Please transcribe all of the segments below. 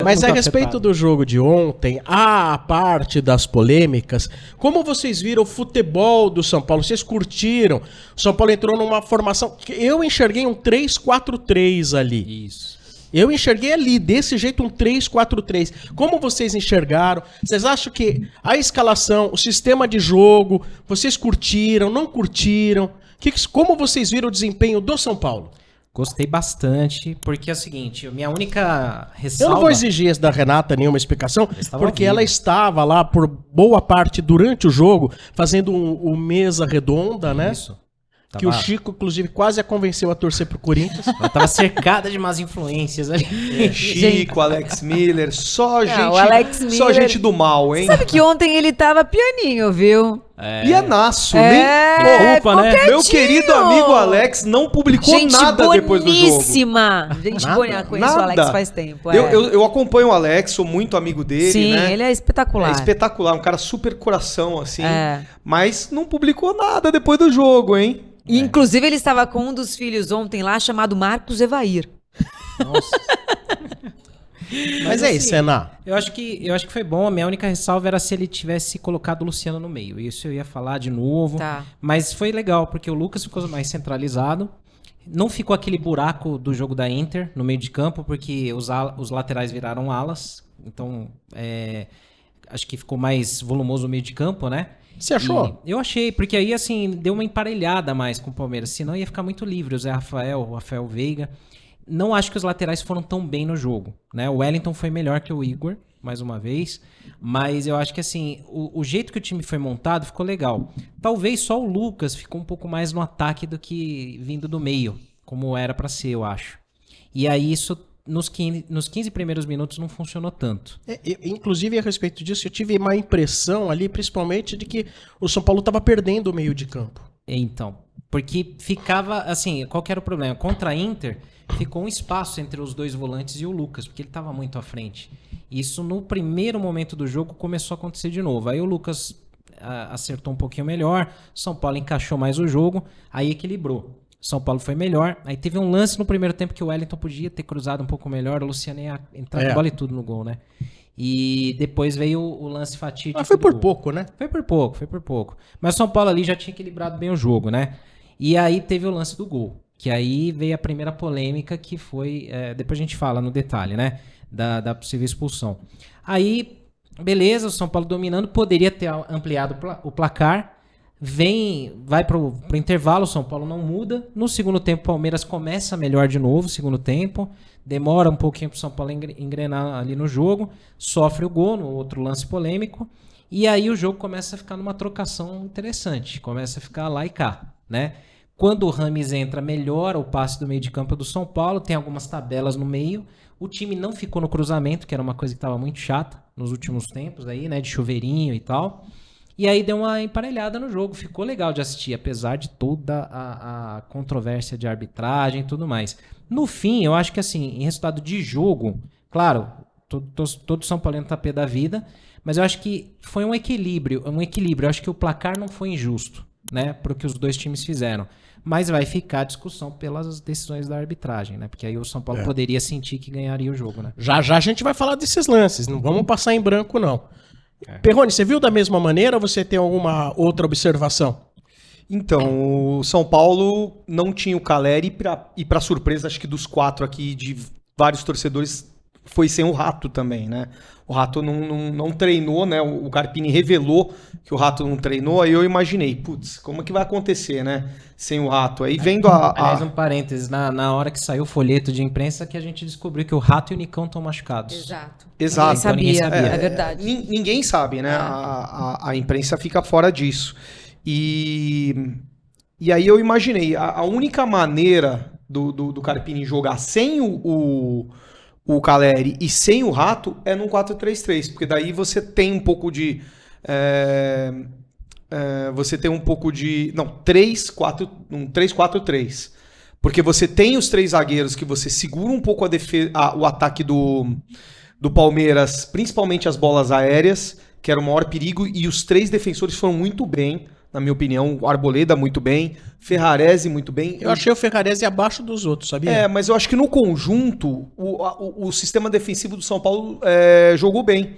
Mas a respeito do jogo de ontem, a parte das polêmicas, como vocês viram o futebol do São Paulo? Vocês curtiram? O São Paulo entrou numa formação... Eu enxerguei um 3-4-3 ali. Isso. Eu enxerguei ali, desse jeito, um 3-4-3. Como vocês enxergaram? Vocês acham que a escalação, o sistema de jogo, vocês curtiram, não curtiram? Como vocês viram o desempenho do São Paulo? Gostei bastante, porque é o seguinte, a minha única ressalva... Eu não vou exigir da Renata nenhuma explicação, porque vivo. ela estava lá por boa parte durante o jogo, fazendo um mesa redonda, né? Isso. Que o Chico, inclusive, quase a convenceu a torcer pro Corinthians. Ela tava cercada de más influências ali. Chico, Alex Miller, só Alex gente do mal, hein? Sabe que ontem ele tava pianinho, viu? Pianaço, culpa, né? Meu querido amigo Alex não publicou nada depois do jogo. Boníssima. Gente boníssima. Conheço o Alex faz tempo. Eu acompanho o Alex, sou muito amigo dele, Sim, né? ele é espetacular. É espetacular, um cara super coração, assim. Mas não publicou nada depois do jogo, hein? E, inclusive, ele estava com um dos filhos ontem lá, chamado Marcos Evair. Nossa. Mas é isso, Renan. Eu acho que foi bom. A minha única ressalva era se ele tivesse colocado o Luciano no meio. Isso eu ia falar de novo. Tá. Mas foi legal, porque o Lucas ficou mais centralizado. Não ficou aquele buraco do jogo da Inter no meio de campo, porque os laterais viraram alas. Então, acho que ficou mais volumoso o meio de campo, né? Você achou? Eu achei, porque aí, assim, deu uma emparelhada mais com o Palmeiras. Senão ia ficar muito livre o Zé Rafael, o Rafael Veiga. Não acho que os laterais foram tão bem no jogo, né? O Wellington foi melhor que o Igor, mais uma vez. Mas eu acho que, assim, o jeito que o time foi montado ficou legal. Talvez só o Lucas ficou um pouco mais no ataque do que vindo do meio, como era pra ser, eu acho. E aí isso... Nos 15 primeiros minutos não funcionou tanto. Inclusive, a respeito disso, eu tive uma impressão ali, principalmente, de que o São Paulo estava perdendo o meio de campo. Então, porque ficava, assim, qual que era o problema? Contra a Inter, ficou um espaço entre os dois volantes e o Lucas, porque ele estava muito à frente. Isso, no primeiro momento do jogo, começou a acontecer de novo. Aí o Lucas acertou um pouquinho melhor, São Paulo encaixou mais o jogo, aí equilibrou. São Paulo foi melhor. Aí teve um lance no primeiro tempo que o Wellington podia ter cruzado um pouco melhor. O Luciano ia entrar com bola e tudo no gol, né? E depois veio o lance fatídico. Mas foi por pouco, né? Foi por pouco. Mas o São Paulo ali já tinha equilibrado bem o jogo, né? E aí teve o lance do gol. Que aí veio a primeira polêmica, que foi... depois a gente fala no detalhe, né? Da possível expulsão. Aí, beleza, o São Paulo dominando. Poderia ter ampliado o placar. Vai pro intervalo, o São Paulo não muda. No segundo tempo, o Palmeiras começa melhor de novo, segundo tempo. Demora um pouquinho pro São Paulo engrenar ali no jogo. Sofre o gol no outro lance polêmico. E aí o jogo começa a ficar numa trocação interessante. Começa a ficar lá e cá, né? Quando o Rames entra, melhora o passe do meio de campo do São Paulo. Tem algumas tabelas no meio. O time não ficou no cruzamento, que era uma coisa que estava muito chata nos últimos tempos aí, né? De chuveirinho e tal. E aí deu uma emparelhada no jogo, ficou legal de assistir, apesar de toda a controvérsia de arbitragem e tudo mais. No fim, eu acho que assim, em resultado de jogo, claro, todo São Paulino tá pé da vida, mas eu acho que foi um equilíbrio. Eu acho que o placar não foi injusto, né, pro que os dois times fizeram. Mas vai ficar a discussão pelas decisões da arbitragem, né? Porque aí o São Paulo poderia sentir que ganharia o jogo, né? Já a gente vai falar desses lances, não vamos passar em branco, não. Perrone, você viu da mesma maneira ou você tem alguma outra observação? Então, o São Paulo não tinha o Caleri e para surpresa, acho que dos 4 aqui, de vários torcedores, foi sem o Rato também, né? O Rato não treinou, né? O Carpini revelou que o Rato não treinou, aí eu imaginei, putz, como é que vai acontecer, né? Sem o Rato. Aí vendo Aliás, um parênteses, na hora que saiu o folheto de imprensa que a gente descobriu que o Rato e o Nicão estão machucados. Exato. Ninguém sabia, sabia. É verdade. Ninguém sabe, né? A imprensa fica fora disso. E aí eu imaginei, a única maneira do Carpini jogar sem o Caleri e sem o Rato é num 4-3-3, porque daí você tem um pouco de... Não, 3-4-3. Porque você tem os 3 zagueiros que você segura um pouco o ataque do Palmeiras, principalmente as bolas aéreas, que era o maior perigo, e os 3 defensores foram muito bem na minha opinião. O Arboleda muito bem, Ferrarese muito bem. Eu achei o Ferrarese abaixo dos outros, sabia? Mas eu acho que no conjunto, o sistema defensivo do São Paulo jogou bem.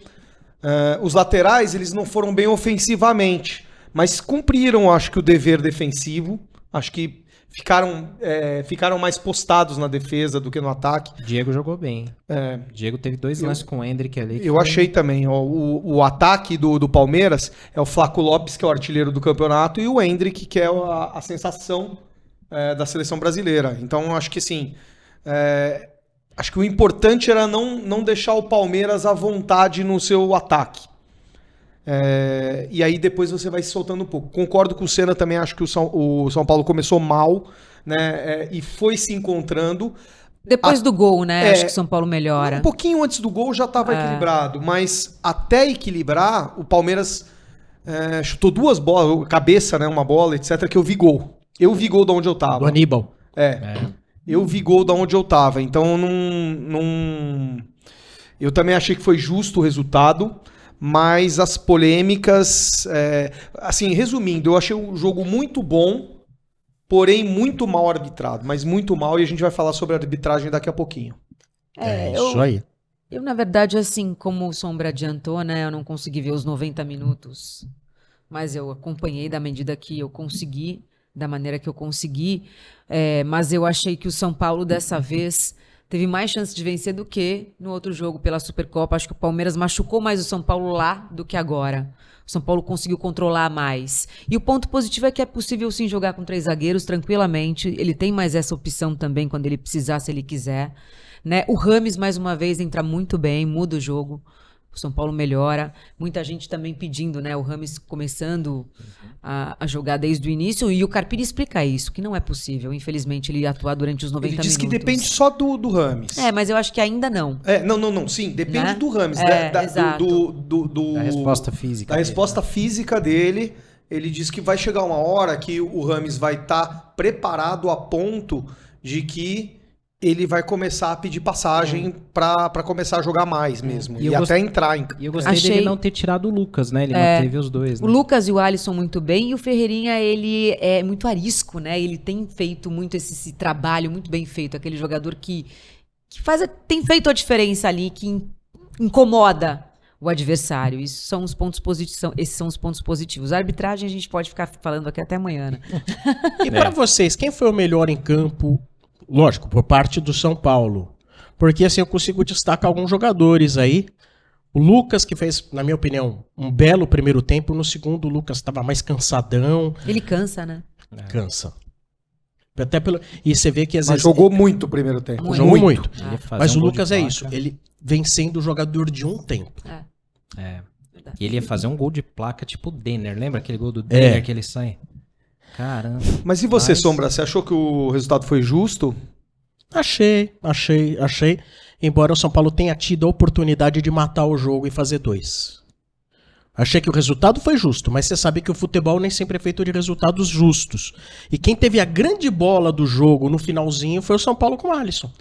Os laterais, eles não foram bem ofensivamente, mas cumpriram, acho que, o dever defensivo. Acho que ficaram mais postados na defesa do que no ataque. Diego jogou bem. Diego teve 2 lances com o Endrick ali. Eu achei também. Ó, o ataque do Palmeiras é o Flaco Lopes, que é o artilheiro do campeonato, e o Endrick, que é a sensação da seleção brasileira. Então, acho que assim... acho que o importante era não deixar o Palmeiras à vontade no seu ataque. E aí depois você vai se soltando um pouco. Concordo com o Senna também, acho que o São Paulo começou mal, né? E foi se encontrando. Depois do gol, né? Acho que o São Paulo melhora. Um pouquinho antes do gol já estava equilibrado, mas até equilibrar, o Palmeiras chutou 2 bolas, cabeça, né? Uma bola, etc., que eu vi gol. Eu vi gol de onde eu tava. Do Aníbal. Eu vi gol de onde eu tava, então eu também achei que foi justo o resultado, mas as polêmicas, assim, resumindo, eu achei o jogo muito bom, porém muito mal arbitrado, mas muito mal, e a gente vai falar sobre a arbitragem daqui a pouquinho. Isso aí. Eu, na verdade, assim, como o Sombra adiantou, né, eu não consegui ver os 90 minutos, mas eu acompanhei da medida que eu consegui, da maneira que eu consegui, mas eu achei que o São Paulo, dessa vez, teve mais chance de vencer do que no outro jogo pela Supercopa. Acho que o Palmeiras machucou mais o São Paulo lá do que agora. O São Paulo conseguiu controlar mais. E o ponto positivo é que é possível sim jogar com 3 zagueiros tranquilamente. Ele tem mais essa opção também quando ele precisar, se ele quiser. Né? O Rames, mais uma vez, entra muito bem, muda o jogo. O São Paulo melhora. Muita gente também pedindo, né? O Rames começando a jogar desde o início. E o Carpini explica isso, que não é possível. Infelizmente, ele atuar durante os 90 Ele minutos. diz que depende só do Rames. Mas eu acho que ainda não. Não, sim, depende Né? do Rames. Exato. Da resposta física. Da resposta física dele. Ele diz que vai chegar uma hora que o Rames vai estar preparado a ponto de que ele vai começar a pedir passagem pra começar a jogar mais mesmo. E até entrar em... E eu gostei dele não ter tirado o Lucas, né? Ele manteve os dois, né? O Lucas e o Alisson muito bem. E o Ferreirinha, ele é muito arisco, né? Ele tem feito muito esse trabalho muito bem feito. Aquele jogador que tem feito a diferença ali, que incomoda o adversário. Isso são os pontos positivos. Esses são os pontos positivos. A arbitragem a gente pode ficar falando aqui até amanhã, né? E pra vocês, quem foi o melhor em campo? Lógico, por parte do São Paulo. Porque assim eu consigo destacar alguns jogadores aí. O Lucas, que fez, na minha opinião, um belo primeiro tempo. No segundo, o Lucas estava mais cansadão. Ele cansa, né? Cansa. E você vê que às vezes... jogou muito o primeiro tempo. Jogou muito. Mas um o gol Lucas de é placa. isso. Ele vem sendo jogador de um tempo. E ele ia fazer um gol de placa tipo o Denner. Lembra aquele gol do Denner que ele sai? Caramba. Mas e você, Sombra? Você achou que o resultado foi justo? Achei. Embora o São Paulo tenha tido a oportunidade de matar o jogo e fazer 2. Achei que o resultado foi justo, mas você sabe que o futebol nem sempre é feito de resultados justos. E quem teve a grande bola do jogo no finalzinho foi o São Paulo com o Alisson.